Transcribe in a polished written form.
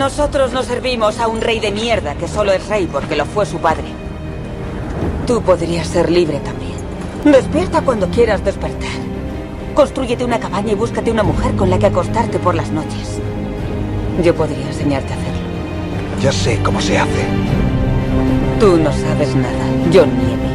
Nosotros no servimos a un rey de mierda que solo es rey porque lo fue su padre. Tú podrías ser libre también. Despierta cuando quieras despertar. Construyete una cabaña y búscate una mujer con la que acostarte por las noches. Yo podría enseñarte a hacerlo. Ya sé cómo se hace. Tú no sabes nada, John Nieve.